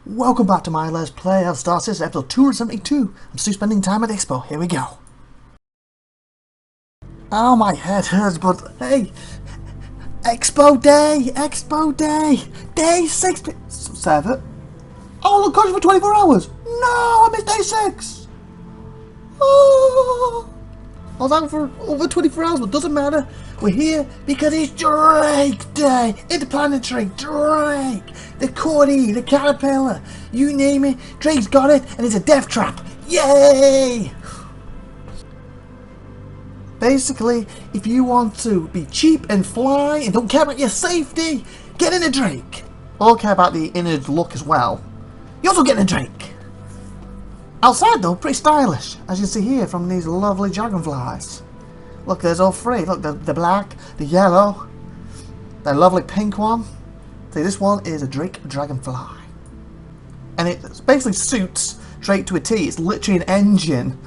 Welcome back to my Let's Play of Star Citizen episode 272. I'm still spending time at Expo. Here we go. Oh, my head hurts, but hey, Expo Day! Expo Day! Day 6... 7? Oh, look, gosh, for 24 hours! No, I missed day 6! Oh, I was out for over 24 hours, but doesn't matter. We're here because it's Drake Day! Interplanetary Drake! The Cordy, the Caterpillar, you name it, Drake's got it, and it's a death trap! Yay! Basically, if you want to be cheap and fly and don't care about your safety, get in a Drake. Or care about the inner look as well. You also get in a Drake. Outside though, pretty stylish, as you see here from these lovely dragonflies. Look, there's all three. Look, the black, the yellow, the lovely pink one. See, this one is a Drake Dragonfly. And it basically suits Drake to a T. It's literally an engine,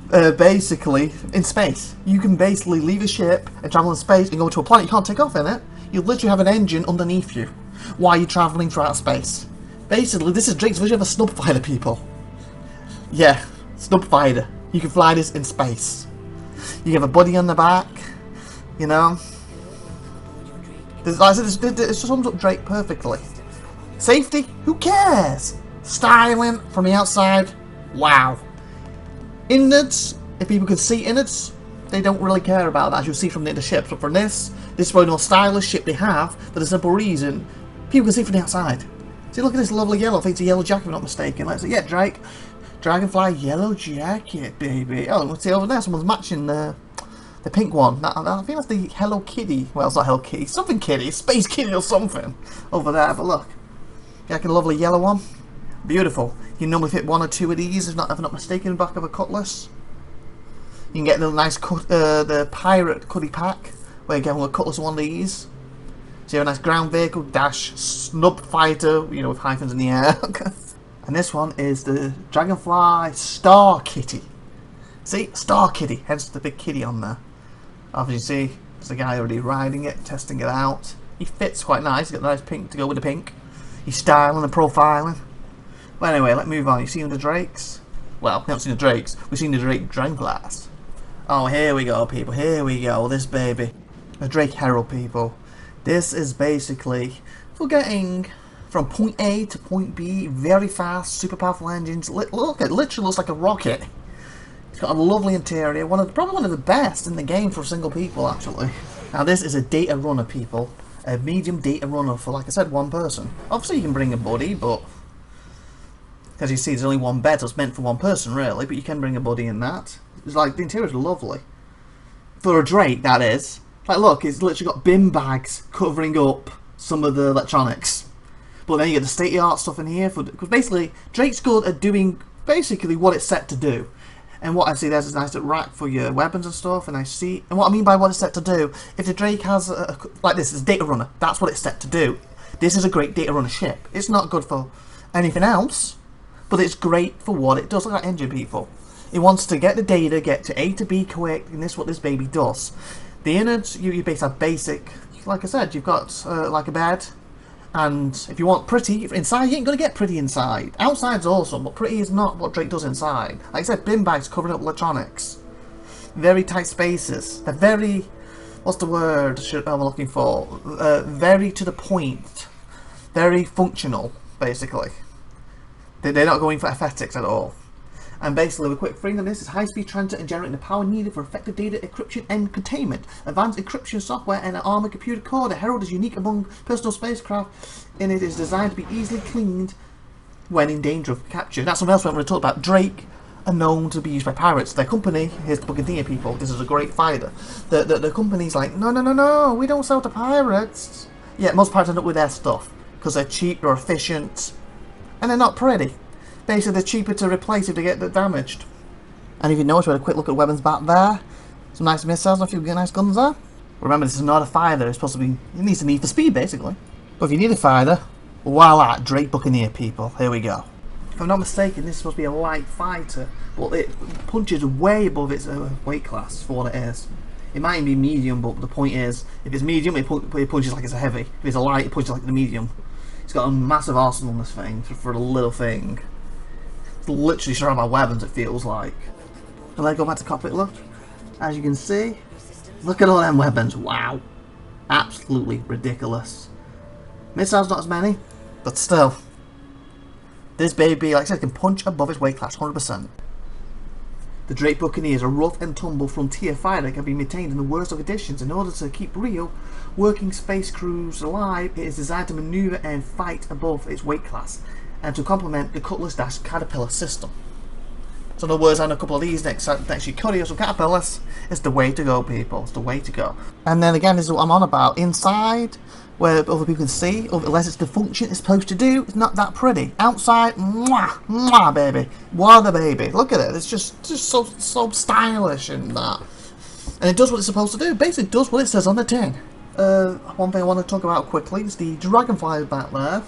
basically, in space. You can basically leave a ship and travel in space and go to a planet you can't take off in it. You literally have an engine underneath you while you're travelling throughout space. Basically, this is Drake's version of a snub fighter, people. Yeah, snub fighter. You can fly this in space. You have a buddy on the back, you know. Like I said, it sums up Drake perfectly. Safety? Who cares? Styling from the outside? Wow. Innards? If people can see innards, they don't really care about that, as you'll see from the ships. But from this is probably the most stylish ship they have, for the simple reason people can see from the outside. See, look at this lovely yellow. I think it's a yellow jacket, if I'm not mistaken. Let's see, yeah, Drake. Dragonfly yellow jacket, baby. Oh, let's see over there. Someone's matching the pink one. I think that's the Hello Kitty. Well, it's not Hello Kitty. Something Kitty. Space Kitty or something over there. But look. Yeah, like a lovely yellow one. Beautiful. You can normally fit one or two of these, if I'm not mistaken, in the back of a cutlass. You can get the nice the pirate cuddy pack, where you get one cutlass one of these. So you have a nice ground vehicle dash snub fighter, you know, with hyphens in the air. And this one is the Dragonfly Star Kitty. See? Star Kitty, hence the big kitty on there. Obviously, see, there's a guy already riding it, testing it out. He fits quite nice, he's got the nice pink to go with the pink. He's styling and profiling. But anyway, let's move on. You seen the Drakes? Well, we haven't seen the Drakes, we've seen the Drake Dragonflies. Oh, here we go, people, here we go, this baby. The Drake Herald, people. This is basically for getting from point A to point B, very fast, super powerful engines. Look, it literally looks like a rocket. It's got a lovely interior, probably one of the best in the game for single people, actually. Now this is a data runner, people. A medium data runner for, like I said, one person. Obviously you can bring a buddy, but as you see, there's only one bed, so it's meant for one person, really, but you can bring a buddy in that. It's like, the interior is lovely. For a Drake, that is. Like, look, it's literally got bin bags covering up some of the electronics. But then you get the state-of-the-art stuff in here, because basically, Drake's good at doing basically what it's set to do. And what I see there's a nice rack for your weapons and stuff, and I see, and what I mean by what it's set to do, if the Drake has, like this, it's a data runner, that's what it's set to do. This is a great data runner ship. It's not good for anything else, but it's great for what it does. Look at that engine, people. It wants to get the data, get to A to B quick, and this is what this baby does. The innards, you basically have basic, like I said, you've got like a bed. And if you want pretty, inside you ain't going to get pretty inside. Outside's awesome, but pretty is not what Drake does inside. Like I said, bin bags covering up electronics. Very tight spaces. They're very, what's the word I'm looking for? Very to the point. Very functional, basically. They're not going for aesthetics at all. And basically, the quick thing on this is high-speed transit and generating the power needed for effective data encryption and containment. Advanced encryption software and an armored computer core. The Herald is unique among personal spacecraft, and it is designed to be easily cleaned when in danger of capture. That's something else we haven't really talked about. Drake are known to be used by pirates. Their company, here's the book here, people, this is a great fighter. The company's like, no, we don't sell to pirates. Yeah, most pirates end up with their stuff, because they're cheap, they're efficient, and they're not pretty. Basically, they're cheaper to replace if they get damaged. And if you notice, we had a quick look at weapons back there. Some nice missiles, a few nice guns there. Remember, this is not a fighter. It's supposed to be, it needs to need for speed, basically. But if you need a fighter, voila, Drake Buccaneer, people. Here we go. If I'm not mistaken, this is supposed to be a light fighter, but it punches way above its weight class for what it is. It might even be medium, but the point is, if it's medium, it punches like it's a heavy. If it's a light, it punches like the medium. It's got a massive arsenal on this thing for a little thing. It's literally surrounded by weapons, it feels like. And then go back to cockpit, look. As you can see, look at all them weapons. Wow. Absolutely ridiculous. Missiles not as many, but still. This baby, like I said, can punch above its weight class 100%. The Drake Buccaneer is a rough and tumble frontier fighter that can be maintained in the worst of conditions. In order to keep real, working space crews alive, it is designed to maneuver and fight above its weight class, and to complement the Cutlass-Caterpillar system. So in other words, having a couple of these next to your Cuddy or some Caterpillars is the way to go, people. It's the way to go. And then again, this is what I'm on about. Inside, where other people can see, unless it's the function it's supposed to do, it's not that pretty. Outside, mwah, mwah, baby. What a baby. Look at it. It's just so stylish and that. And it does what it's supposed to do. Basically, it does what it says on the tin. One thing I want to talk about quickly is the Dragonfly back there.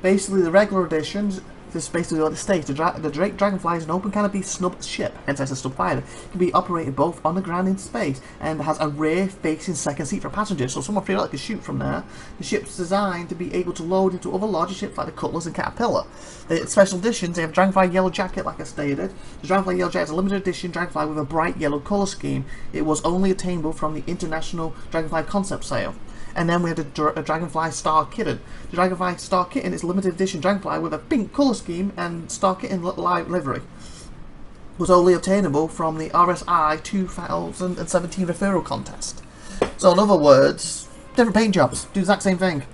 Basically, the regular editions. This is basically what it states. The Drake Dragonfly is an open canopy snub ship, hence it's a snub fighter. It can be operated both on the ground and in space, and has a rear facing second seat for passengers, so someone feels like can shoot from there. The ship's designed to be able to load into other larger ships like the Cutlass and Caterpillar. The special editions, they have Dragonfly Yellow Jacket, like I stated. The Dragonfly Yellow Jacket is a limited edition Dragonfly with a bright yellow colour scheme. It was only attainable from the International Dragonfly concept sale. And then we have the Dragonfly Star Kitten. The Dragonfly Star Kitten is a limited edition Dragonfly with a pink colour scheme and Star Kitten live livery. Was only obtainable from the RSI 2017 referral contest. So in other words, different paint jobs, do the exact same thing.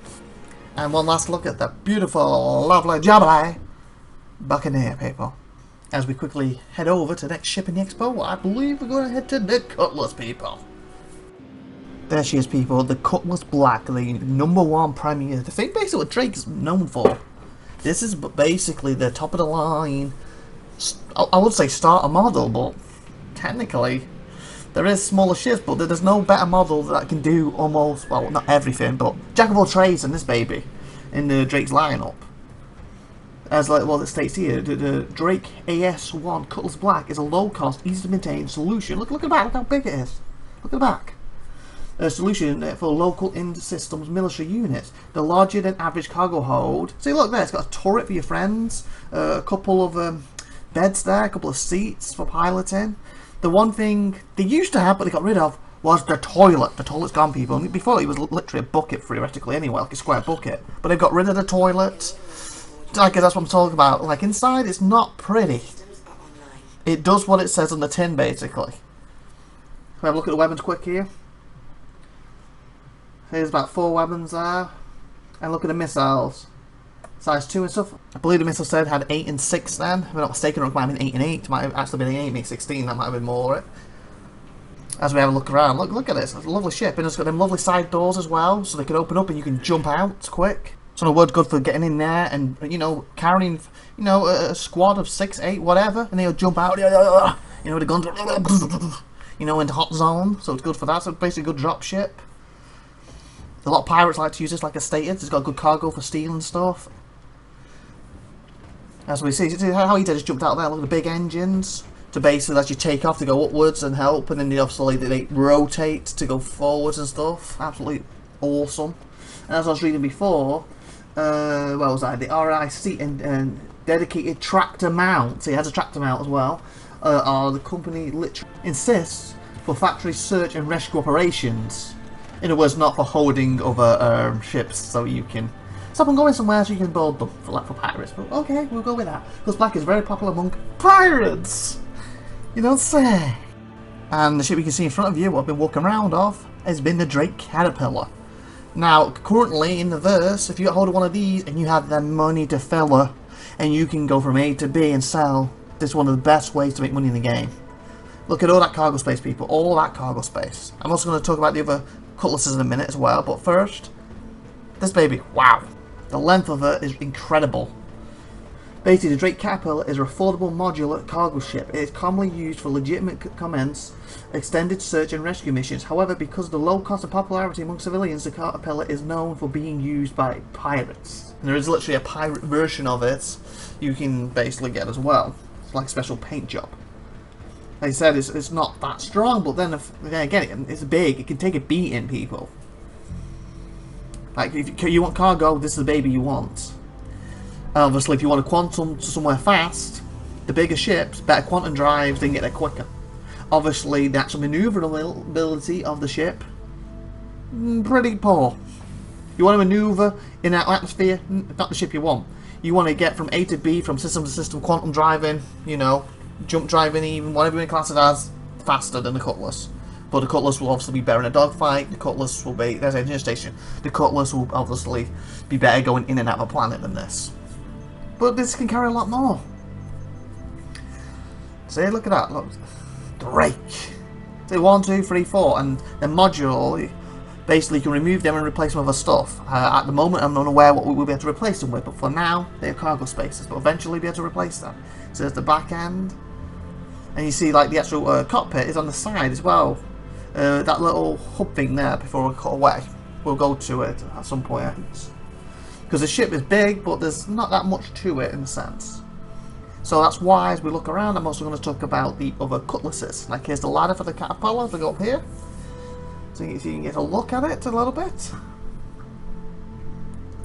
And one last look at the beautiful, lovely Jubilee Buccaneer, people. As we quickly head over to the next ship in the Expo, I believe we're going to head to the Cutlass, people. There she is, people, the Cutlass Black, the #1 premier. The thing basically what Drake's known for. This is basically the top of the line, I would say starter model, but technically there is smaller ships, but there's no better model that can do almost, well, not everything, but jack of all trades in this baby, in the Drake's lineup. As like what it states here, the Drake AS1 Cutlass Black is a low-cost, easy-to-maintain solution. Look at the back, look how big it is. Look at the back. A solution for local in-systems military units. The larger than average cargo hold. See, look there, it's got a turret for your friends, a couple of beds there, a couple of seats for piloting. The one thing they used to have, but they got rid of, was the toilet. The toilet's gone, people. And before, it was literally a bucket, theoretically, anyway, like a square bucket. But they've got rid of the toilet. Like, that's what I'm talking about. Like, inside, it's not pretty. It does what it says on the tin, basically. We have a look at the weapons quick here. There's about 4 weapons there. And look at the missiles. Size 2 and stuff. I believe the missile said had 8 and 6 then. If I'm not mistaken, it might have been 8 and 8. It might have actually been 8 and 16. That might have been more. As we have a look around. Look at this. It's a lovely ship. And it's got them lovely side doors as well. So they can open up and you can jump out quick. So in a word, good for getting in there and, you know, carrying, you know, a squad of 6, 8, whatever. And they'll jump out. You know, with the guns. You know, into hot zone. So it's good for that. So basically a good drop ship. A lot of pirates like to use this, like I stated. It's got good cargo for stealing stuff. As we see how he just jumped out there. Look at the big engines. To basically, as you take off, to go upwards and help. And then obviously they rotate to go forwards and stuff. Absolutely awesome. And as I was reading before, what was that? The RIC and dedicated tractor mount. See, it has a tractor mount as well. The company literally insists for factory search and rescue operations. In other words, not for holding other ships, so you can stop them going somewhere so you can build them for pirates. But okay, we'll go with that. Because black is very popular among pirates! You don't say. And the ship you can see in front of you, what I've been walking around of, has been the Drake Caterpillar. Now, currently in the verse, if you hold one of these and you have the money to fill her, and you can go from A to B and sell, this is one of the best ways to make money in the game. Look at all that cargo space, people. All that cargo space. I'm also going to talk about the other Cutlasses in a minute as well, but first, this baby, wow, the length of it is incredible. Basically, the Drake Caterpillar is an affordable modular cargo ship. It is commonly used for legitimate commands, extended search and rescue missions. However, because of the low cost and popularity among civilians, the Caterpillar is known for being used by pirates. And there is literally a pirate version of it you can basically get as well. It's like a special paint job. Like I said, it's not that strong, but then again, it's big. It can take a beating, people. Like, if you want cargo, this is the baby you want. Obviously, if you want a quantum to somewhere fast, the bigger ships, better quantum drives, they can get there quicker. Obviously, the actual maneuverability of the ship, pretty poor. You want to maneuver in that atmosphere, not the ship you want. You want to get from A to B, from system to system, quantum driving, you know, jump driving even, whatever you class it as, faster than the Cutlass. But the Cutlass will obviously be better in a dogfight. The Cutlass will be, there's an engine station. The Cutlass will obviously be better going in and out of a planet than this. But this can carry a lot more. See, look at that, look. Drake. See, 1, 2, 3, 4, and the module, basically you can remove them and replace them with other stuff. At the moment, I'm not aware what we'll be able to replace them with, but for now, they have cargo spaces, but eventually be able to replace them. So there's the back end, and you see like the actual cockpit is on the side as well. That little hub thing there before we cut away, we'll go to it at some point. Because the ship is big, but there's not that much to it in a sense. So that's why, as we look around, I'm also going to talk about the other Cutlasses. Like, here's the ladder for the Caterpillar to go up here. So you can get a look at it a little bit.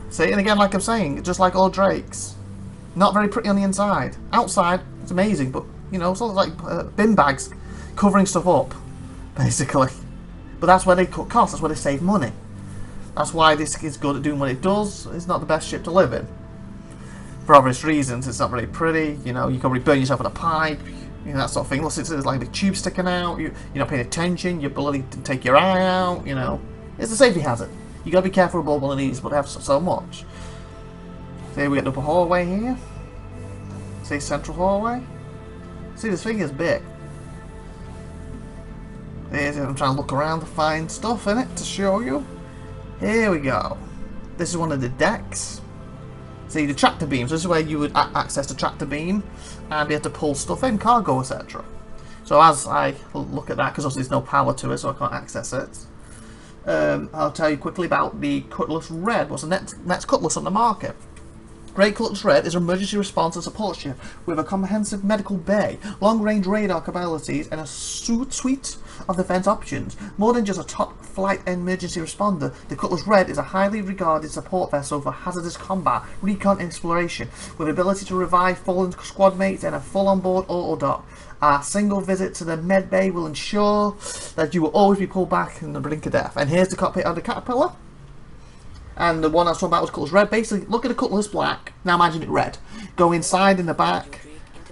See, and again, like I'm saying, just like all Drakes, not very pretty on the inside. Outside, it's amazing, but, you know, sort of like bin bags covering stuff up, basically. But that's where they cut costs, that's where they save money. That's why this is good at doing what it does. It's not the best ship to live in. For obvious reasons, it's not very pretty, you know, you can probably burn yourself with a pipe, you know, that sort of thing. Unless there's like a big tube sticking out, you're not paying attention, your ability to take your eye out, you know. It's a safety hazard. You gotta be careful about one of these, but they have so much. See, we got the upper hallway here. See, central hallway. See, this thing is big. I'm trying to look around to find stuff in it to show you. Here we go. This is one of the decks. See, the tractor beams. This is where you would access the tractor beam and be able to pull stuff in, cargo, etc. So as I look at that, because obviously there's no power to it, so I can't access it. I'll tell you quickly about the Cutlass Red. What's the next Cutlass on the market? Great Cutlass Red is an emergency response and support ship with a comprehensive medical bay, long-range radar capabilities, and a suite of defense options. More than just a top-flight emergency responder, the Cutlass Red is a highly regarded support vessel for hazardous combat, recon, and exploration, with the ability to revive fallen squad mates and a full on-board auto-dock. A single visit to the med bay will ensure that you will always be pulled back in the brink of death. And here's the cockpit of the Caterpillar. And the one I was talking about was Cutlass Red. Basically, look at the Cutlass Black. Now imagine it red. Go inside in the back.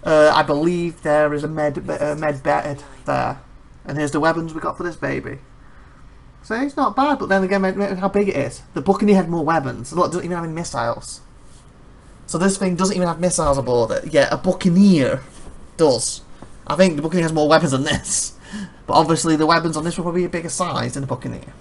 I believe there is a med bed there. And here's the weapons we got for this baby. So it's not bad, but then again, how big it is. The Buccaneer had more weapons. Look, it doesn't even have any missiles. So this thing doesn't even have missiles aboard it. Yeah, a Buccaneer does. I think the Buccaneer has more weapons than this. But obviously the weapons on this will probably be a bigger size than the Buccaneer.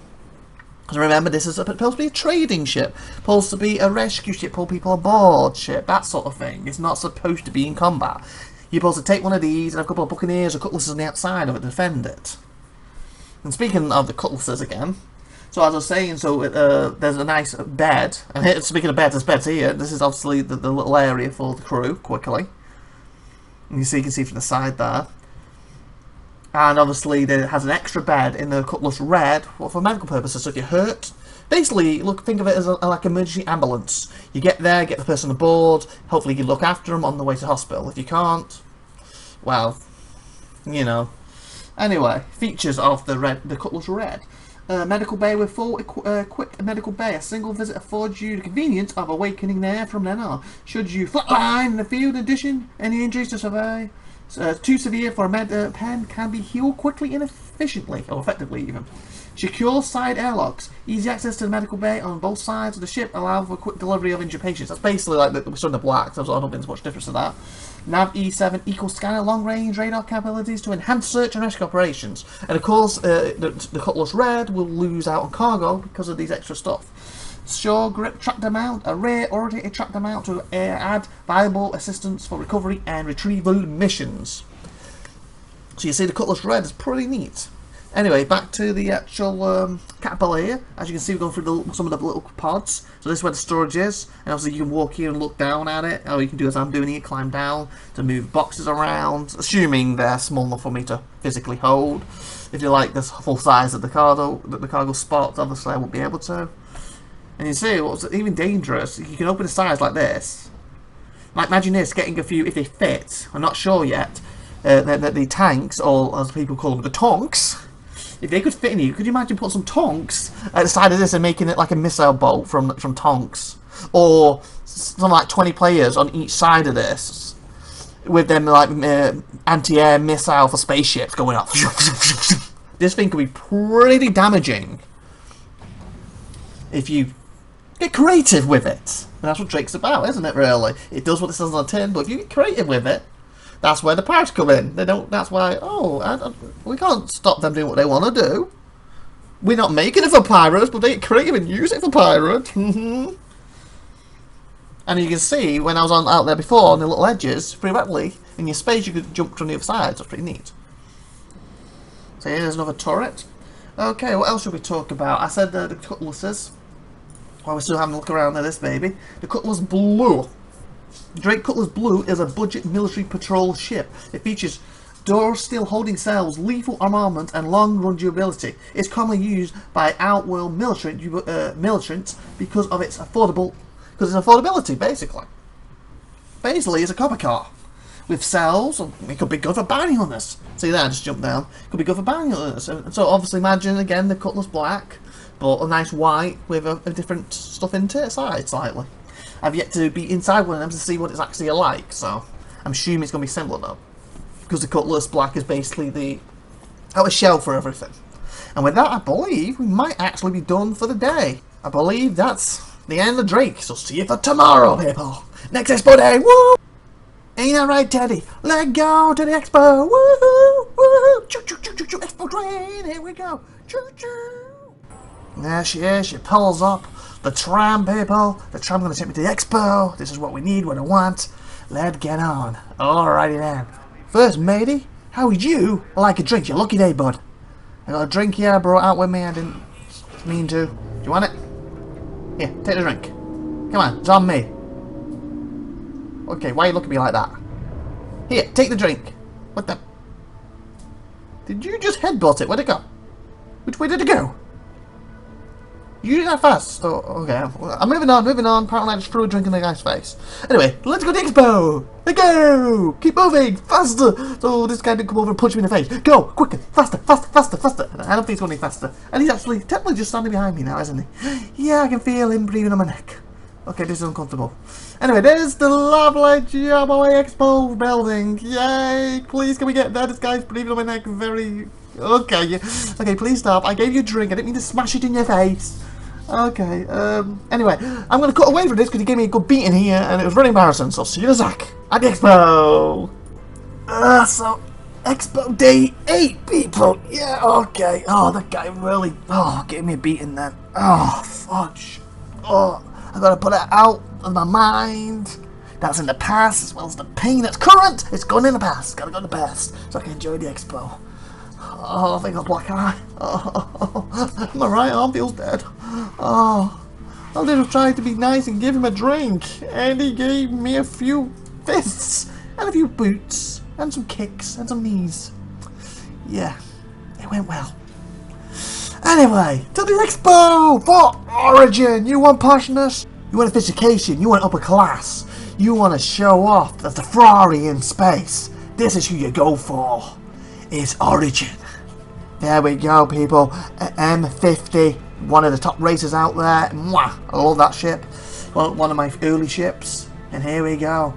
Because remember, this is supposed to be a trading ship, supposed to be a rescue ship, pull people aboard ship, that sort of thing. It's not supposed to be in combat. You're supposed to take one of these and have a couple of Buccaneers or Cutlasses on the outside of it to defend it. And speaking of the Cutlasses again, so as I was saying, so there's a nice bed. And here, speaking of beds, there's beds here. This is obviously the little area for the crew, quickly. And you can see from the side there. And obviously there has an extra bed in the Cutlass Red for medical purposes. So if you're hurt, basically think of it as like an emergency ambulance. You get there, get the person aboard, hopefully you can look after them on the way to hospital. If you can't, well, you know. Anyway, features of the Cutlass Red. Medical bay with full equipped medical bay. A single visit affords you the convenience of awakening there from then on. Should you flatline in the field, in addition, any injuries to survey? Too severe for a med pen can be healed quickly and efficiently, or effectively even. Secure side airlocks. Easy access to the medical bay on both sides of the ship allow for quick delivery of injured patients. That's basically like we saw in the black, so I don't think there's much difference to that. Nav E7 equal scanner, long range radar capabilities to enhance search and rescue operations. And of course, the Cutlass Red will lose out on cargo because of these extra stuff. Shore grip tractor mount, a rear oriented tractor mount to add valuable assistance for recovery and retrieval missions. So you see the Cutlass Red is pretty neat. Anyway, back to the actual Caterpillar here. As you can see, we're going through some of the little pods. So this is where the storage is. And obviously you can walk here and look down at it. Or you can do as I'm doing here, climb down to move boxes around. Assuming they're small enough for me to physically hold. If you like this full size of the cargo spots, obviously I won't be able to. And you see, what's even dangerous, you can open the sides like this. Like, imagine this, getting a few, if they fit, I'm not sure yet, the tanks, or as people call them, the tonks, if they could fit in here, could you imagine putting some tonks at the side of this and making it like a missile boat from tonks? Or something like 20 players on each side of this, with them like anti-air missile for spaceships going up. This thing could be pretty damaging if you get creative with it. And that's what Drake's about, isn't it, really? It does what it says on the tin, but if you get creative with it, that's where the pirates come in. They don't. That's why. We can't stop them doing what they want to do. We're not making it for pirates, but they get creative and use it for pirates. And you can see when I was out there before on the little edges, pretty readily in your space, you could jump from the other side. So it's pretty neat. So here's another turret. Okay, what else should we talk about? I said the cutlasses. While we're still having a look around at this baby, the Cutlass Blue. Drake Cutlass Blue is a budget military patrol ship. It features door steel holding cells, lethal armament, and long run durability. It's commonly used by outworld militants because of its affordability, basically. Basically, it's a copper car with cells. It could be good for bounty hunters. See there, I just jumped down. It could be good for bounty hunters. So obviously, imagine again the Cutlass Black, but a nice white with a different stuff into it slightly. I've yet to be inside one of them to see what it's actually like, so I'm assuming it's going to be similar though, because the Cutlass Black is basically the outer shell for everything. And with that, I believe we might actually be done for the day. I believe that's the end of Drake, so see you for tomorrow, people. Next Expo day, woo! Ain't that right, Teddy? Let go to the Expo, woohoo, woohoo! Choo choo choo choo choo, Expo train, here we go, choo choo! There she is, she pulls up. The tram, people. The tram going to take me to the Expo. This is what we need, what I want. Let's get on. Alrighty then. First, matey, how would you like a drink? Your lucky day, bud. I got a drink here I brought out with me. I didn't mean to. Do you want it? Here, take the drink. Come on, it's on me. Okay, why are you looking at me like that? Here, take the drink. What the? Did you just headbutt it? Where'd it go? Which way did it go? You did that fast. Oh, okay. I'm moving on. Apparently I just threw a drink in the guy's face. Anyway, let's go to the Expo. Let's go. Keep moving. Faster. So this guy didn't come over and punch me in the face. Go. Quicker. Faster. I don't think he's going any faster. And he's actually technically just standing behind me now, isn't he? Yeah, I can feel him breathing on my neck. Okay, this is uncomfortable. Anyway, there's the lovely Jamaway Expo building. Yay. Please, can we get there? This guy's breathing on my neck very... Okay. Okay, please stop. I gave you a drink. I didn't mean to smash it in your face. Okay, anyway, I'm going to cut away from this because he gave me a good beating here and it was very embarrassing, so see you in a sec at the Expo! So, Expo Day 8, people! Yeah, okay. Oh, that guy really, gave me a beating then. Oh, fudge. Oh, I gotta put it out of my mind. That's in the past as well as the pain that's current. It's gone in the past. Gotta go in the past so I can enjoy the Expo. Oh, I think I'll black eye. Oh, my right arm feels dead. Oh, I just tried to be nice and give him a drink, and he gave me a few fists, and a few boots, and some kicks, and some knees. Yeah, it went well. Anyway, to the Expo for Origin. You want poshness? You want sophistication? You want upper class? You want to show off that's the Ferrari in space? This is who you go for. It's Origin. There we go, people. M50, one of the top racers out there. Mwah! I love that ship. Well, one of my early ships. And here we go.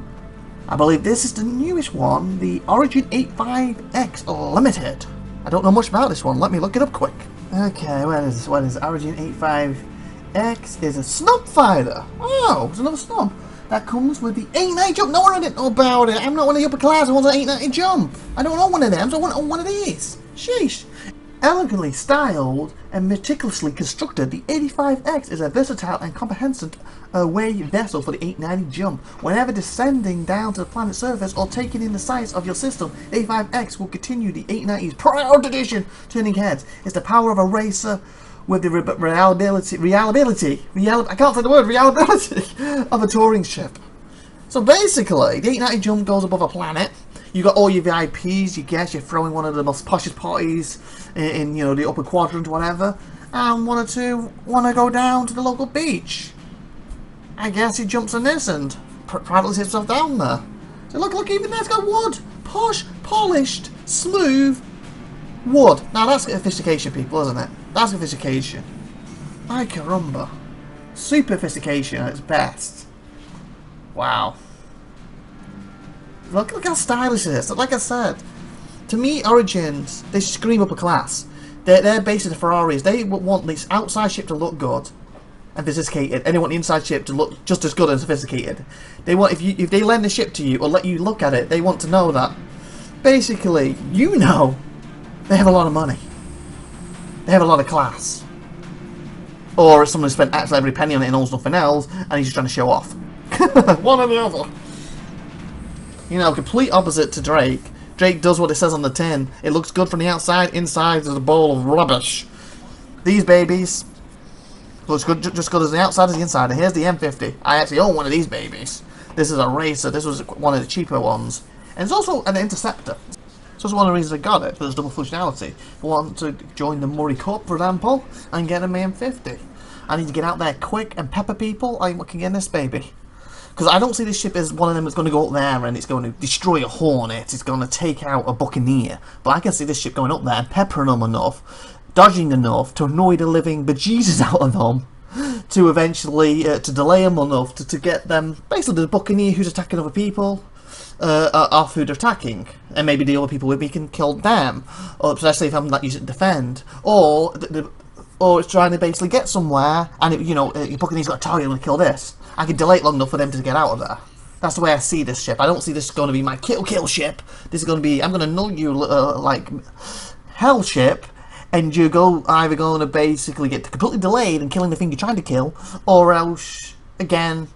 I believe this is the newest one, the Origin 85X Limited. I don't know much about this one. Let me look it up quick. Okay, what is this? What is it? Origin 85X is a snub fighter. Oh, it's another snub. That comes with the 890 jump. No, I didn't know about it. I'm not one of the upper class who wants an 890 jump. I don't know one of them, so I want one of these. Sheesh. Elegantly styled and meticulously constructed, the 85X is a versatile and comprehensive away vessel for the 890 jump. Whenever descending down to the planet's surface or taking in the sights of your system, 85X will continue the 890's proud tradition, turning heads. It's the power of a racer with the reliability of a touring ship. So basically, the 890 jump goes above a planet. You got all your VIPs, you guess you're throwing one of the most poshest parties in the upper quadrant or whatever, and one or two want to go down to the local beach. I guess he jumps on this and privately sits himself down there. So look, even there's got wood. Posh, polished, smooth wood. Now that's sophistication, people, isn't it? That's sophistication. Ay caramba. Super sophistication at its best. Wow. Look how stylish it is. Like I said, to me, Origins, they scream upper class. They're basically the Ferraris. They want this outside ship to look good and sophisticated, and they want the inside ship to look just as good and sophisticated. They want, if they lend the ship to you or let you look at it, they want to know that basically, you know, they have a lot of money. They have a lot of class. Or it's someone who spent absolutely every penny on it and owns nothing else, and he's just trying to show off. One or the other. You know, complete opposite to Drake. Drake does what it says on the tin. It looks good from the outside. Inside is a bowl of rubbish. These babies looks good, just good as the outside as the inside. And here's the M50. I actually own one of these babies. This is a racer. This was one of the cheaper ones. And it's also an interceptor. So it's one of the reasons I got it, for this double functionality. If I want to join the Murray Cup, for example, and get a M50. I need to get out there quick and pepper people. I'm looking in this baby. Because I don't see this ship as one of them that's going to go up there and it's going to destroy a Hornet. It's going to take out a Buccaneer. But I can see this ship going up there and peppering them enough, dodging enough to annoy the living bejesus out of them, to eventually to delay them enough to get them, basically the Buccaneer who's attacking other people, off who they're attacking, and maybe the other people with me can kill them, or especially if I'm not using it to defend, or it's trying to basically get somewhere, and you know, your Buccaneer's got a target and kill this. I can delay it long enough for them to get out of there. That's the way I see this ship. I don't see this going to be my kill ship. This is going to be, I'm going to null you like hell ship, and you're either going to basically get completely delayed and killing the thing you're trying to kill, or else, again,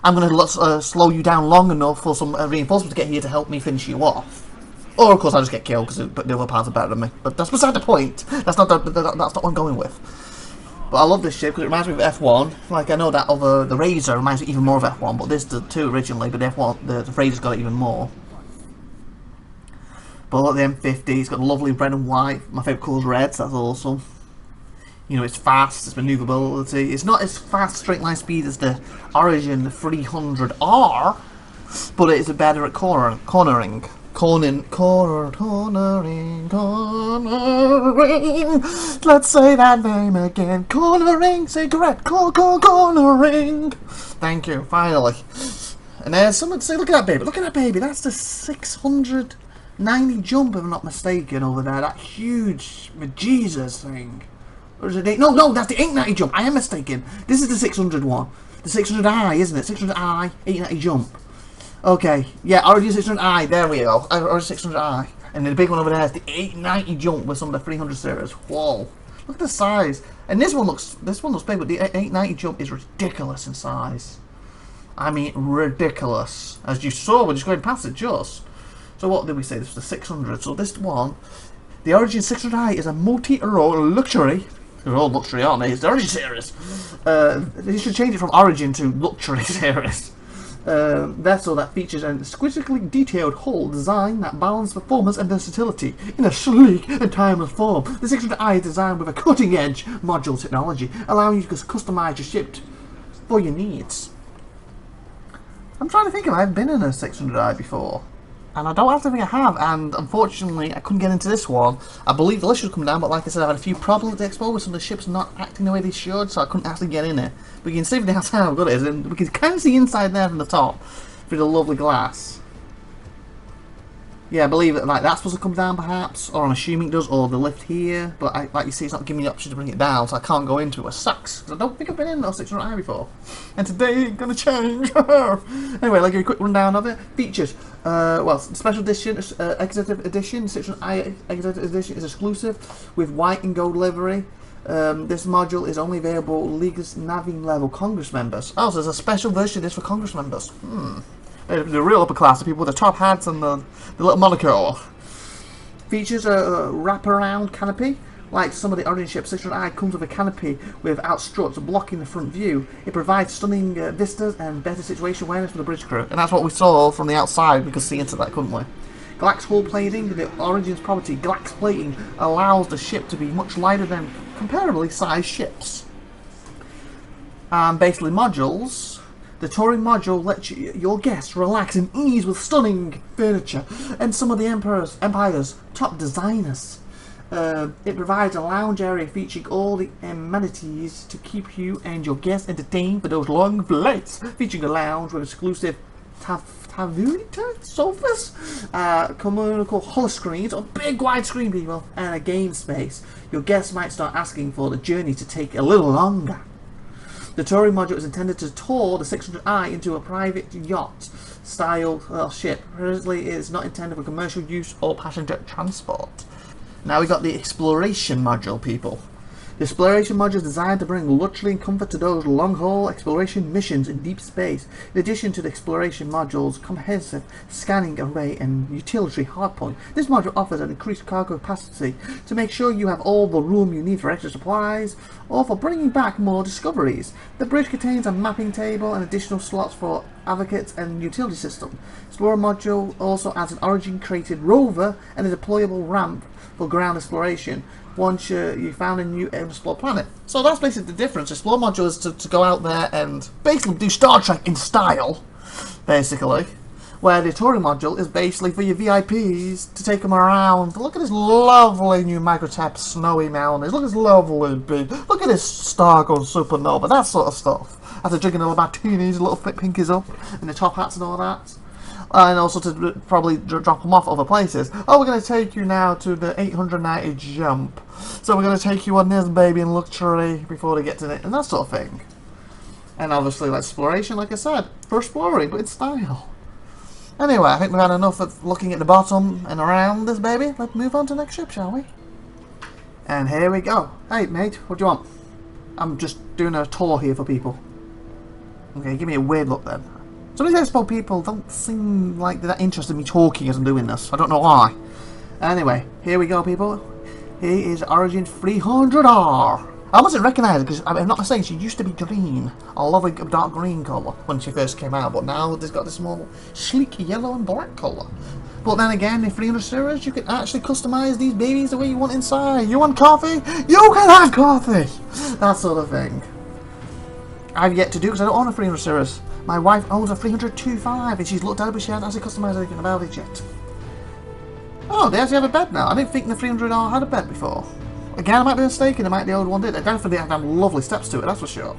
I'm going to slow you down long enough for some reinforcements to get here to help me finish you off. Or, of course, I just get killed because the other parts are better than me. But that's beside the point. That's not what I'm going with. But I love this ship because it reminds me of F1. Like, I know that the Razor reminds me even more of F1, but this did too originally, but the F1, the Razor's got it even more. But I like the M50, it's got lovely red and white. My favourite colour is red, so that's awesome. You know, it's fast, it's manoeuvrability. It's not as fast straight line speed as the Origin 300R, but it is better at cornering. Cornering. Let's say that name again. Cornering, cigarette, cornering. Thank you, finally. And there's someone to say, look at that baby, That's the 690 jump, if I'm not mistaken, over there. That huge Jesus thing. Or is it no, that's the 890 jump. I am mistaken. This is the 600 one. The 600i, isn't it? 600i, 890 jump. Okay, yeah, Origin 600i, there we go. Origin 600i. And the big one over there is the 890 jump with some of the 300 series. Whoa. Look at the size. And this one looks big, but the 890 jump is ridiculous in size. I mean, ridiculous. As you saw, we're just going past it just. So what did we say? This was the 600. So this one, the Origin 600i is a multi-role luxury. They're all luxury, aren't they? It's the Origin series. They should change it from Origin to Luxury series. Vessel that features an exquisitely detailed hull design that balances performance and versatility in a sleek and timeless form. The 600i is designed with a cutting-edge module technology, allowing you to customize your ship for your needs. I'm trying to think if I've been in a 600i before. And I don't actually think I have, and unfortunately I couldn't get into this one. I believe the list should come down, but like I said, I've had a few problems at the Expo with some of the ships not acting the way they should, so I couldn't actually get in it. But you can see from the outside how good it is, and we can kind of see inside there from the top, through the lovely glass. Yeah, I believe it, like that's supposed to come down perhaps, or I'm assuming it does, or the lift here, but like you see, it's not giving me the option to bring it down, so I can't go into it, which sucks, because I don't think I've been in a 600i before. And today, it's gonna change! Anyway, like a quick rundown of it. Features, well, special edition, executive edition, 600i executive edition is exclusive, with white and gold livery. This module is only available Legis Navy level Congress members. Oh, so there's a special version of this for Congress members. The real upper class, the people with the top hats and the little monocle. Features a wraparound canopy. Like some of the Origin ships, 600i comes with a canopy without struts blocking the front view. It provides stunning vistas and better situation awareness for the bridge crew. And that's what we saw from the outside. We could see into that, couldn't we? Glax hull plating, the Origins property Glax plating allows the ship to be much lighter than comparably sized ships. Basically modules. The touring module lets your guests relax and ease with stunning furniture and some of the Empire's top designers. It provides a lounge area featuring all the amenities to keep you and your guests entertained for those long flights, featuring a lounge with exclusive sofas, communal hollow screens, a big wide screen, people, and a game space. Your guests might start asking for the journey to take a little longer. The touring module is intended to tour the 600i into a private yacht style ship. Presently, it is not intended for commercial use or passenger transport. Now we got the exploration module, people. The exploration module is designed to bring luxury and comfort to those long-haul exploration missions in deep space. In addition to the exploration module's comprehensive scanning array and utility hardpoint, this module offers an increased cargo capacity to make sure you have all the room you need for extra supplies or for bringing back more discoveries. The bridge contains a mapping table and additional slots for advocates and utility system. Explorer module also adds an Origin-created rover and a deployable ramp for ground exploration once you found a new explored planet. So that's basically the difference. Explore module is to go out there and basically do Star Trek in style, basically. Where the touring module is basically for your VIPs to take them around. Look at this lovely new microtap snowy mountains. Look at this lovely beach. Look at this star called Supernova. That sort of stuff. After drinking a little martinis, little fit pinkies up, and the top hats and all that. And also to probably drop them off other places. Oh, we're going to take you now to the 890 jump. So we're going to take you on this baby in luxury before they get to it, and that sort of thing. And obviously, like exploration, like I said, for exploring, but in style. Anyway, I think we've had enough of looking at the bottom and around this baby. Let's move on to the next ship, shall we? And here we go. Hey, mate, what do you want? I'm just doing a tour here for people. Okay, give me a weird look then. Some of these Expo people don't seem like they're that interested in me talking as I'm doing this. I don't know why. Anyway, here we go, people. Here is Origin 300R. I mustn't recognise it because I'm not mistaken, she used to be green. A lovely dark green colour when she first came out, but now it's got this more sleek yellow and black colour. But then again, in 300 series, you can actually customise these babies the way you want inside. You want coffee? You can have coffee! That sort of thing. I've yet to do because I don't own a 300 series. My wife owns a 300-25 and she's looked at it but she hasn't actually customised anything about it yet. Oh, they actually have a bed now. I didn't think the 300R had a bed before. Again, I might be mistaken, it might be the old one did. It definitely had lovely steps to it, that's for sure.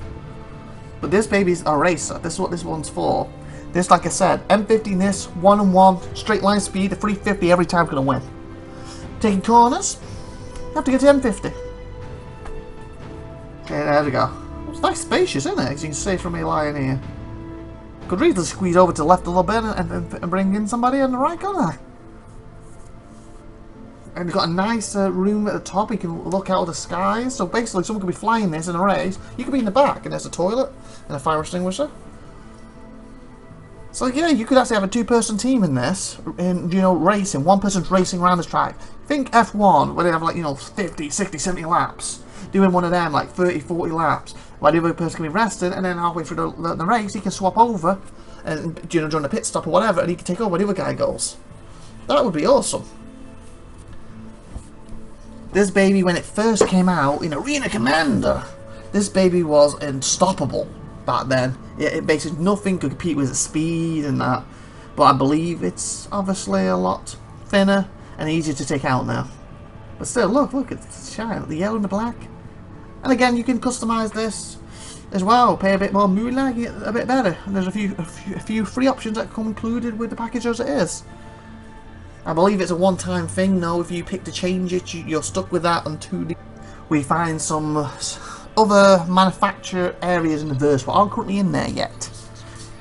But this baby's a racer. This is what this one's for. This, like I said, M50 in this, 1-on-1, straight line speed, a 350 every time gonna win. Taking corners, you have to get to M50. Okay, there we go. It's nice spacious, isn't it? As you can see from me lying here. Could really squeeze over to the left a little bit and bring in somebody on the right corner. And it's got a nice room at the top. You can look out of the skies. So basically, someone could be flying this in a race. You could be in the back, and there's a toilet and a fire extinguisher. So yeah, you could actually have a two-person team in this, in racing. One person's racing around this track. Think F1, where they have like 50, 60, 70 laps. Doing one of them like 30, 40 laps. While the other person can be resting, and then halfway through the race, he can swap over, and during the pit stop or whatever, and he can take over where the other guy goes. That would be awesome. This baby, when it first came out in Arena Commander, this baby was unstoppable back then. It basically nothing could compete with its speed and that. But I believe it's obviously a lot thinner and easier to take out now. But still, look, it's shine, the yellow and the black. And again, you can customize this as well. Pay a bit more moolah, get a bit better. And there's a few free options that come included with the package as it is. I believe it's a one-time thing though. If you pick to change it, you're stuck with that until we find some other manufacturer areas in the verse but aren't currently in there yet.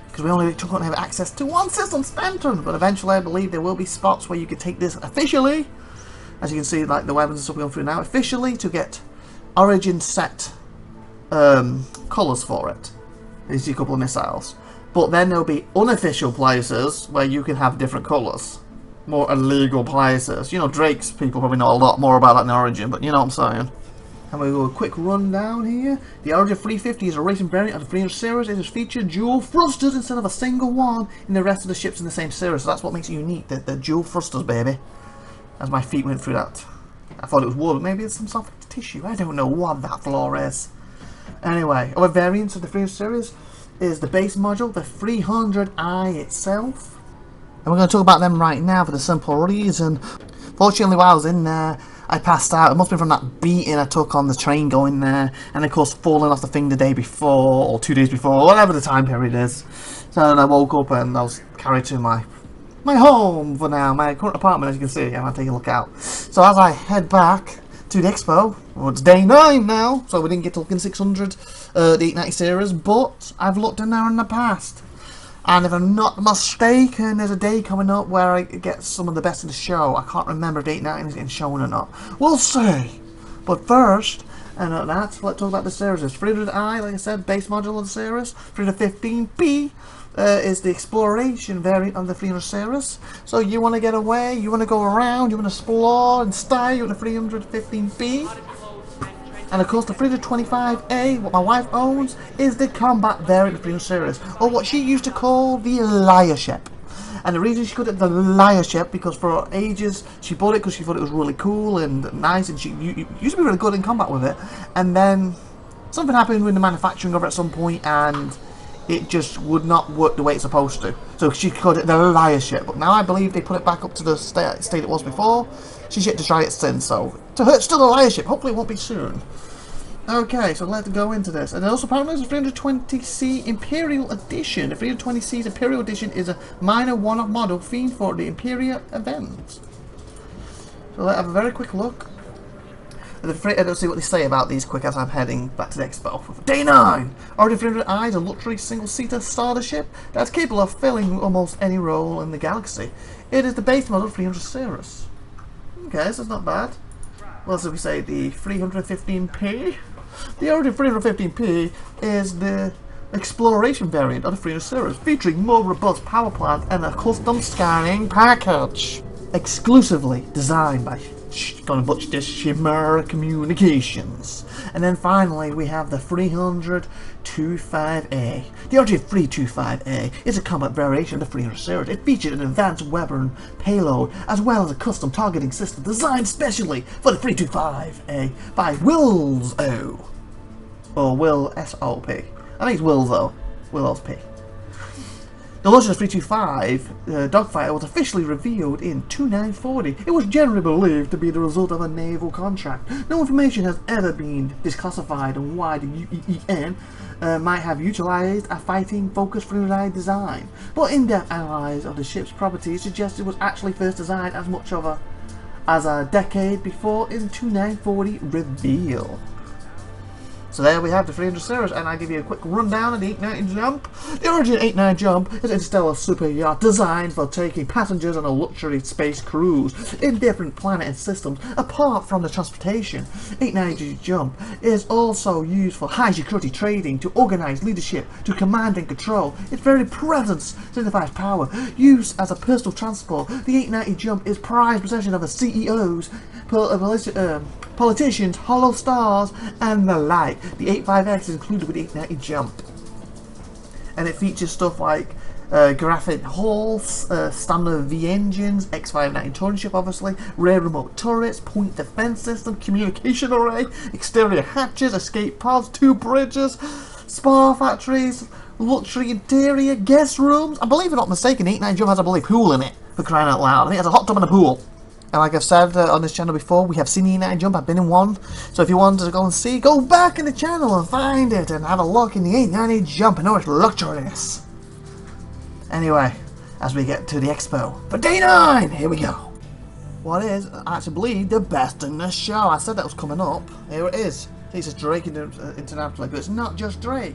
Because we only currently have access to one system Spenton, but eventually I believe there will be spots where you can take this officially, as you can see, like the weapons and stuff we're going through now, officially to get Origin set colours for it. You see a couple of missiles. But then there'll be unofficial places where you can have different colours. More illegal places. Drake's people probably know a lot more about that in Origin, but you know what I'm saying. And we'll go a quick rundown here. The Origin 350 is a racing variant of the 300 series. It is featured dual thrusters instead of a single one in the rest of the ships in the same series. So that's what makes it unique, the dual thrusters, baby. As my feet went through that. I thought it was wood, but maybe it's some soft tissue. I don't know what that floor is. Anyway, other variants of the 300 series is the base module, the 300i itself. And we're going to talk about them right now for the simple reason. Fortunately, while I was in there, I passed out. It must have been from that beating I took on the train going there, and of course falling off the thing the day before, or 2 days before, whatever the time period is. So I woke up and I was carried to my home for now, my current apartment, as you can see. I'm taking a look out. So as I head back to the Expo, well, it's day 9 now, so we didn't get to look in 600, the 890 series, but I've looked in there in the past. And if I'm not mistaken, there's a day coming up where I get some of the best of the show. I can't remember if 890 is getting shown or not. We'll see. But first, and let's talk about the series. 300i, like I said, base module of the series. 315p is the exploration variant of the 300 series. So you want to get away, you want to go around, you want to explore and style with the 315p. And of course the 325A, what my wife owns, is the combat variant of the 300 series, or what she used to call the Liar Ship. And the reason she called it the Liar Ship, because for ages she bought it because she thought it was really cool and nice, and she used to be really good in combat with it. And then something happened with the manufacturing of it at some point, and it just would not work the way it's supposed to. So she called it the Liar Ship. But now I believe they put it back up to the state it was before. She's yet to try it since, so to her it's still a Liar Ship. Hopefully it won't be soon. Okay, so let's go into this. And also apparently there's a 320C Imperial Edition. The 320C's Imperial Edition is a minor one-off model themed for the Imperium event. So let's have a very quick look. Let's see what they say about these quick as I'm heading back to the Expo. Day 9! Origin 300i is a luxury single-seater starter ship that's capable of filling almost any role in the galaxy. It is the base model 300 series. Okay, so it's not bad. What else did we say? The 315p? The Origin 315p is the exploration variant of the 300 series, featuring more robust power plant and a custom scanning package. Exclusively designed by gonna butcher this, Shimmer Communications. And then finally we have the 325A. The Origin 325A is a combat variation of the 300 series. It featured an advanced weapon payload as well as a custom targeting system designed specially for the 325A by Wills O. Or Will S-O-P. I think it's Wills O. Wills P. The launch of the 325 dogfighter was officially revealed in 2940. It was generally believed to be the result of a naval contract. No information has ever been disclassified on why the UEEN might have utilized a fighting-focused 300i design, but in-depth analysis of the ship's properties suggests it was actually first designed as much of as a decade before its 2940 reveal. So there we have the 300 series, and I'll give you a quick rundown of the 890 Jump. The Origin 890 Jump is an interstellar super yacht designed for taking passengers on a luxury space cruise in different planets and systems. Apart from the transportation, 890 Jump is also used for high security trading, to organize leadership, to command and control. Its very presence signifies power. Used as a personal transport, the 890 Jump is prized possession of the CEOs, politicians, hollow stars, and the like. The 85X is included with the 890 Jump, and it features stuff like graphic hulls, standard V engines, X590 touring ship obviously, rear remote turrets, point defense system, communication array, exterior hatches, escape pods, 2 bridges, spar factories, luxury interior, guest rooms. I believe I'm not mistaken, 890 Jump has, I believe, pool in it, for crying out loud. I think it has a hot tub and a pool. And like I've said on this channel before, we have seen the 890 Jump. I've been in one. So if you want to go and see, go back in the channel and find it and have a look in the 890 Jump. I know it's luxurious. Anyway, as we get to the Expo for day 9, here we go. What is, I actually believe, the best in the show. I said that was coming up. Here it is. See, it says Drake International, but it's not just Drake.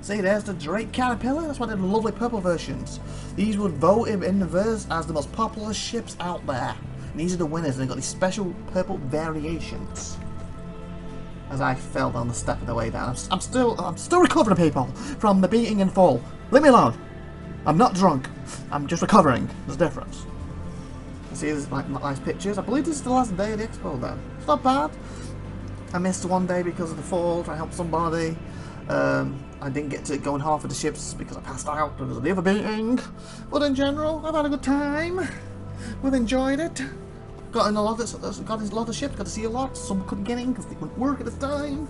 See, there's the Drake Caterpillar. That's why they're the lovely purple versions. These would vote in the verse as the most popular ships out there. These are the winners, and they've got these special purple variations. As I fell down the step of the way down, I'm still recovering, people, from the beating and fall. Leave me alone. I'm not drunk. I'm just recovering. There's a difference. You see, there's like nice pictures. I believe this is the last day of the Expo. Then it's not bad. I missed one day because of the fall, trying to help somebody. I didn't get to go in half of the ships because I passed out because of the other meeting. But in general, I've had a good time. We've enjoyed it. Got in a lot of ships, got to see a lot. Some couldn't get in because they couldn't work at the time.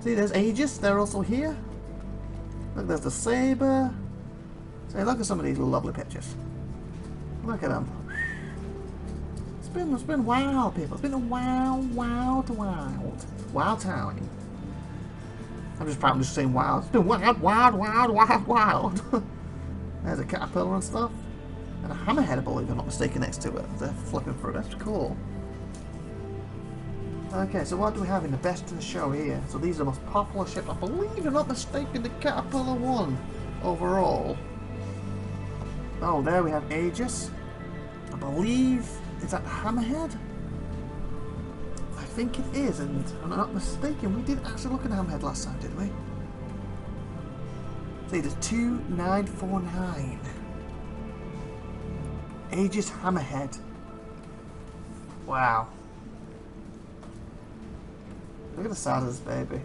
See, there's Aegis, they're also here. Look, there's the Saber. See, look at some of these lovely pictures. Look at them. It's been wow, people. It's been a wow time. I'm just saying wow. It's been wild. There's a caterpillar and stuff. And a hammerhead, I believe, if I'm not mistaken, next to it. They're flipping through. That's cool. Okay, so what do we have in the best of the show here? So these are the most popular ships. I believe, if I'm not mistaken, the Caterpillar won overall. Oh, there we have Aegis. I believe, is that Hammerhead? I think it is, and if I'm not mistaken, we did actually look at Hammerhead last time, did we? See, the 2949. Aegis Hammerhead. Wow. Look at the size of this baby.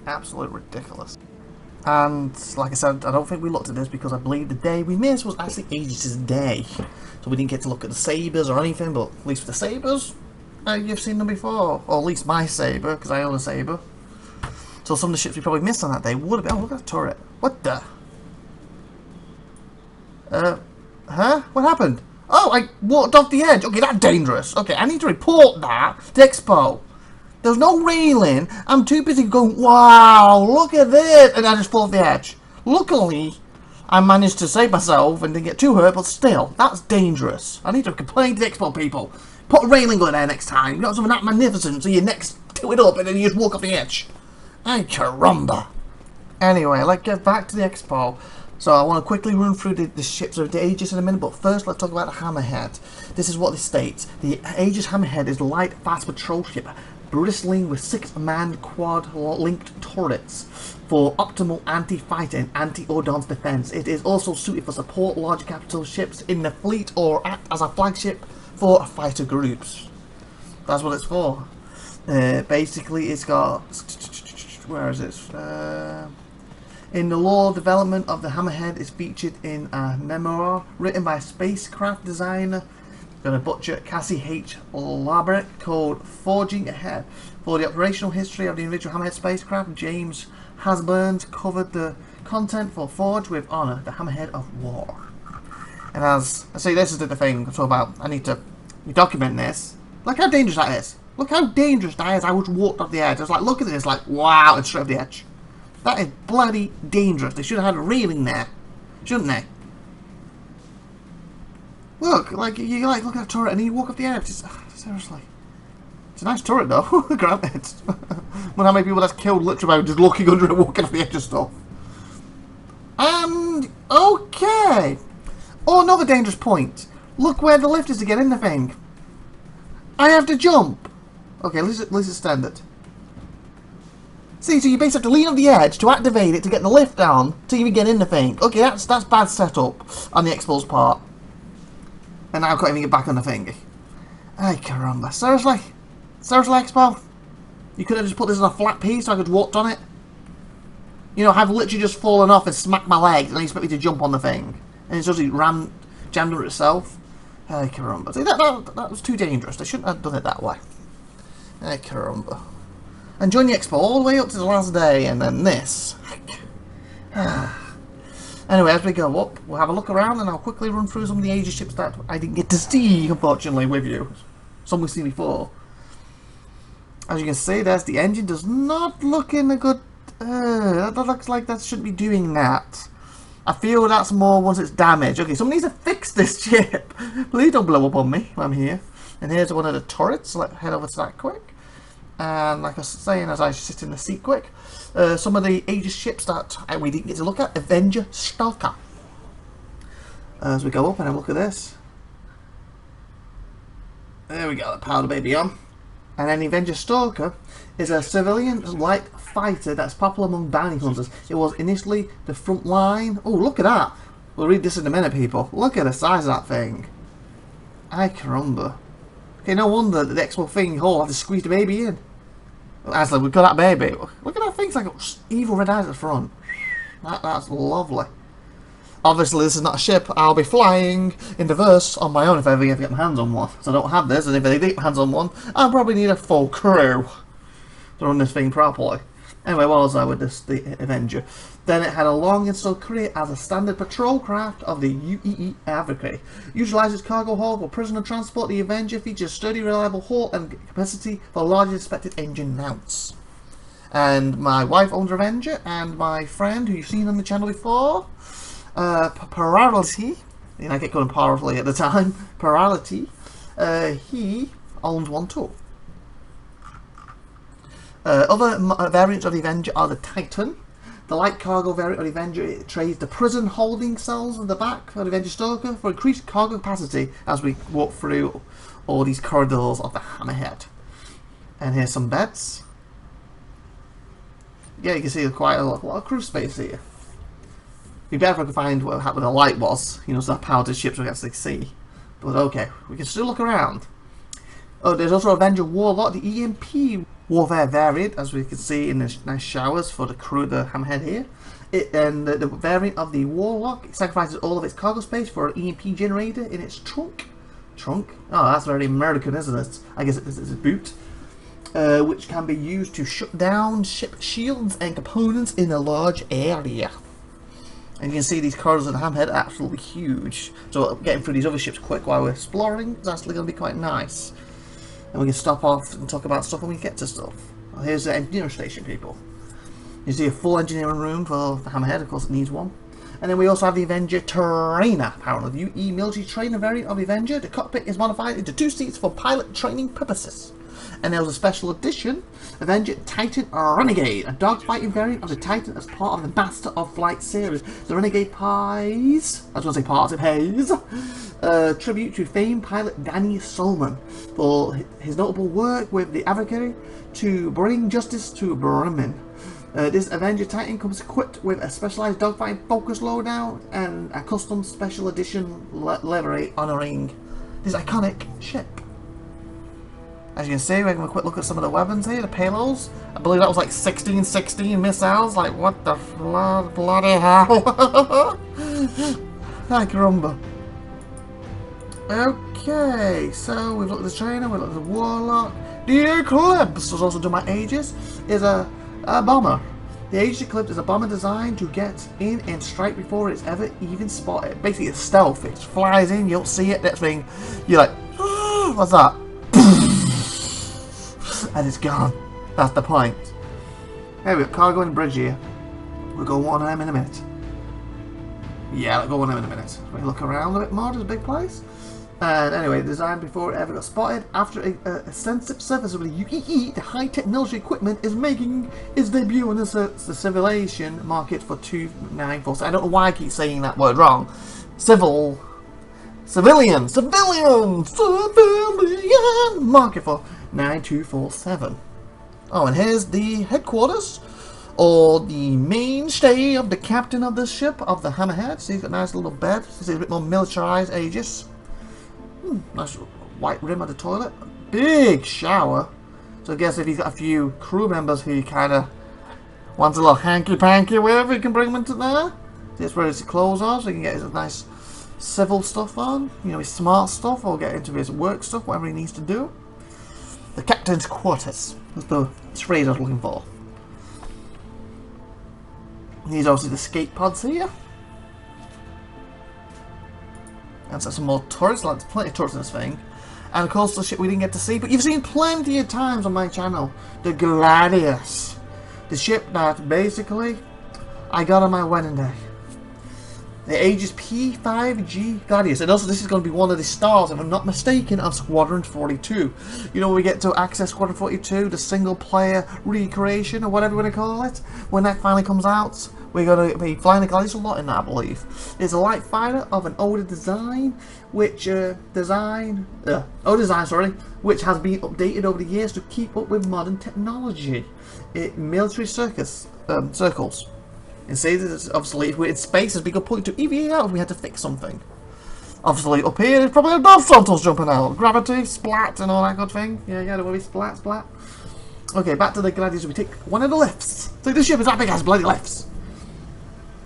Absolutely ridiculous. And like I said, I don't think we looked at this because I believe the day we missed was actually Aegis' day. So we didn't get to look at the sabers or anything, but at least for the sabers, you've seen them before. Or at least my saber, because I own a saber. So some of the ships we probably missed on that day would have been... Oh, look at that turret. What the... Huh? What happened? Oh, I walked off the edge. Okay, that's dangerous. Okay, I need to report that to Expo. There's no railing. I'm too busy going, wow, look at this. And I just fall off the edge. Luckily, I managed to save myself and didn't get too hurt, but still, that's dangerous. I need to complain to the Expo people. Put a railing on there next time. Not something that magnificent, so your neck's tilted up and then you just walk off the edge. Ay, caramba. Anyway, let's get back to the Expo. So I want to quickly run through the ships of the Aegis in a minute, but first let's talk about the Hammerhead. This is what it states. The Aegis Hammerhead is a light, fast patrol ship, bristling with 6-man quad-linked turrets for optimal anti-fighter and anti-ordnance defense. It is also suited for support large capital ships in the fleet or act as a flagship for fighter groups. That's what it's for. Basically, it's got... Where is it? In the lore development of the Hammerhead is featured in a memoir written by spacecraft designer, gonna butcher, Cassie H. Labrick, called Forging Ahead. For the operational history of the individual Hammerhead spacecraft, James Hasburn covered the content for Forge with Honor, the Hammerhead of War. And as I say, this is the thing I'm talking about. I need to document this. Look how dangerous that is. Look how dangerous that is. I was walked off the edge. I was like, look at this, like, wow, and straight off the edge. That is bloody dangerous. They should have had a railing there, shouldn't they? Look, like you look at that turret and you walk up the edge. Seriously, it's a nice turret though. Granted, well, how many people that's killed literally by just looking under it, walking off the edge of stuff. And okay, oh, another dangerous point. Look where the lift is to get in the thing. I have to jump. Okay, let's extend it. See, so you basically have to lean on the edge to activate it to get the lift down to even get in the thing. Okay, that's bad setup on the Expo's part. And now I can't even get back on the thing. Ay, caramba. Seriously? Seriously, Expo? You could have just put this on a flat piece so I could walk on it? You know, I've literally just fallen off and smacked my legs and you expect me to jump on the thing. And it's just jammed under itself. Ay, caramba. See, that was too dangerous. They shouldn't have done it that way. Ay, caramba. And join the Expo all the way up to the last day, and then this. Anyway, as we go up, we'll have a look around, and I'll quickly run through some of the Aegis ships that I didn't get to see, unfortunately, with you. Some we've seen before. As you can see, there's the engine. Does not look in a good... that looks like that shouldn't be doing that. I feel that's more once it's damaged. Okay, someone needs to fix this ship. Please don't blow up on me while I'm here. And here's one of the turrets. Let's head over to that quick. And like I was saying, as I sit in the seat quick, some of the Aegis ships that we didn't get to look at. Avenger Stalker. As we go up and have a look at this. There we go, the powder baby on. And then the Avenger Stalker is a civilian light fighter that's popular among bounty hunters. It was initially the front line. Oh, look at that. We'll read this in a minute, people. Look at the size of that thing. Ay, caramba. Okay, no wonder that the Expo thing hole had to squeeze the baby in. Actually, we've got that baby. Look at that thing, it's like evil red eyes at the front. That's lovely. Obviously, this is not a ship I'll be flying in the verse on my own if I ever get my hands on one. So I don't have this, and if I do get my hands on one, I'll probably need a full crew to run this thing properly. Anyway, what was I with this, the Avenger? Then it had a long installed career as a standard patrol craft of the UEE Advocate. Utilizes cargo hull for prisoner transport, the Avenger features sturdy, reliable hull and capacity for large expected engine mounts. And my wife owns Avenger, and my friend, who you've seen on the channel before, Parality, I kept calling Parality at the time, Parality, he owns one too. Other variants of the Avenger are the Titan. The light cargo variant of the Avenger, it trades the prison holding cells in the back of the Avenger Stoker for increased cargo capacity as we walk through all these corridors of the Hammerhead. And here's some beds. Yeah, you can see quite a lot of crew space here. It'd be better if I could find where the light was, you know, so that powered the ships we can actually see. But okay, we can still look around. Oh, there's also Avenger Warlock, the EMP warfare variant, as we can see in the nice showers for the crew of the Hammerhead here. And the variant of the Warlock, it sacrifices all of its cargo space for an EMP generator in its trunk. Trunk? Oh, that's very American, isn't it? I guess it's a boot. Which can be used to shut down ship shields and components in a large area. And you can see these corridors of the Hammerhead are absolutely huge. So getting through these other ships quick while we're exploring is actually going to be quite nice. And we can stop off and talk about stuff when we get to stuff. Well, here's the engineering station, people. You see a full engineering room for the Hammerhead, of course it needs one. And then we also have the Avenger Trainer, apparently the UE military trainer variant of the Avenger. The cockpit is modified into 2 seats for pilot training purposes. And there was a special edition, Avenger Titan Renegade, a dogfighting variant of the Titan as part of the Master of Flight series. The Renegade pays, I was going to say parts, it pays, tribute to famed pilot Danny Solomon for his notable work with the Advocate to bring justice to Bremen. This Avenger Titan comes equipped with a specialized dogfighting focus loadout and a custom special edition livery honouring this iconic ship. As you can see, we're going to quick look at some of the weapons here, the payloads. I believe that was like 16 missiles. Like, what the bloody hell? I can remember. Okay, so we've looked at the trainer, we've looked at the Warlock. The Eclipse, was also done by Aegis, is a bomber. The Aegis Eclipse is a bomber designed to get in and strike before it's ever even spotted. Basically, it's stealth. It flies in, you don't see it. Next thing, you're like, what's that? And it's gone. That's the point. Hey, we've got cargo and bridge here. We'll go one of them in a minute. Yeah, we'll go one of them in a minute. We look around a bit more. There's a big place. And anyway, designed before it ever got spotted. After a extensive service with the UEE, the high-tech military equipment is making its debut in the civilization market for 294. I don't know why I keep saying that word wrong. Civilian market for 9247. Oh, and here's the headquarters, or the mainstay of the captain of this ship, of the Hammerhead. See, he's got a nice little bed. See, a bit more militarized Aegis. Nice white rim of the toilet. Big shower. So I guess if you've got a few crew members who you kind of want a little hanky-panky with, you can bring them into there. This is where his clothes are, so he can get his nice civil stuff on. You know, his smart stuff, or get into his work stuff, whatever he needs to do. The captain's quarters. That's the phrase I was looking for. These are obviously the skate pods here. And so some more turrets, like there's plenty of turrets in this thing. And of course the ship we didn't get to see, but you've seen plenty of times on my channel. The Gladius. The ship that basically I got on my wedding day. The Aegis P5G Gladius. And also this is going to be one of the stars, if I'm not mistaken, of Squadron 42. You know, when we get to access Squadron 42, the single player recreation, or whatever you want to call it, when that finally comes out, we're going to be flying the Gladius a lot in that, I believe. It's a light fighter of an older design, which which has been updated over the years to keep up with modern technology. Military circles. And say that obviously if we're in space, it'd be a good point to EVA out if we had to fix something. Obviously, up here, there's probably a dog frontals jumping out. Gravity, splat, and all that good thing. Yeah, don't worry, splat, splat. Okay, back to the gladiators. We take one of the lifts. So the ship is that big as bloody lifts.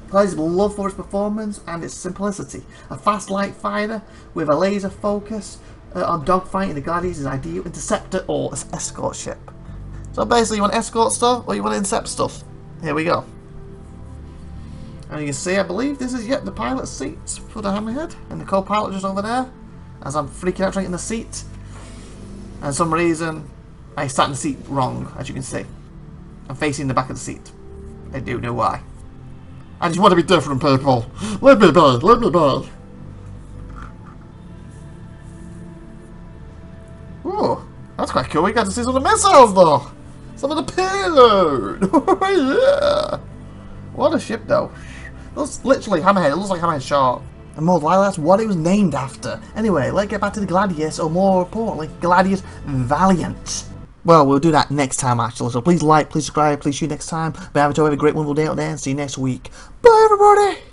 Gladiators beloved for its performance and its simplicity. A fast light fighter with a laser focus on dogfighting the gladiators is ideal interceptor or escort ship. So basically, you want escort stuff or you want to intercept stuff. Here we go. And you can see, I believe this is the pilot's seat for the Hammerhead, and the co-pilot just over there, as I'm freaking out trying to get in the seat. And for some reason, I sat in the seat wrong, as you can see. I'm facing the back of the seat. I do know why. I just want to be different, people. Let me be, let me be. Ooh, that's quite cool. We got to see some of the missiles, though. Some of the payload. Oh, yeah. What a ship, though. That's literally Hammerhead. It looks like Hammerhead Shark. And more likely, that's what it was named after. Anyway, let's get back to the Gladius, or more importantly, Gladius Valiant. Well, we'll do that next time, actually. So please like, please subscribe, please see you next time. By IVATOPIA, have a great wonderful day out there, and see you next week. Bye, everybody!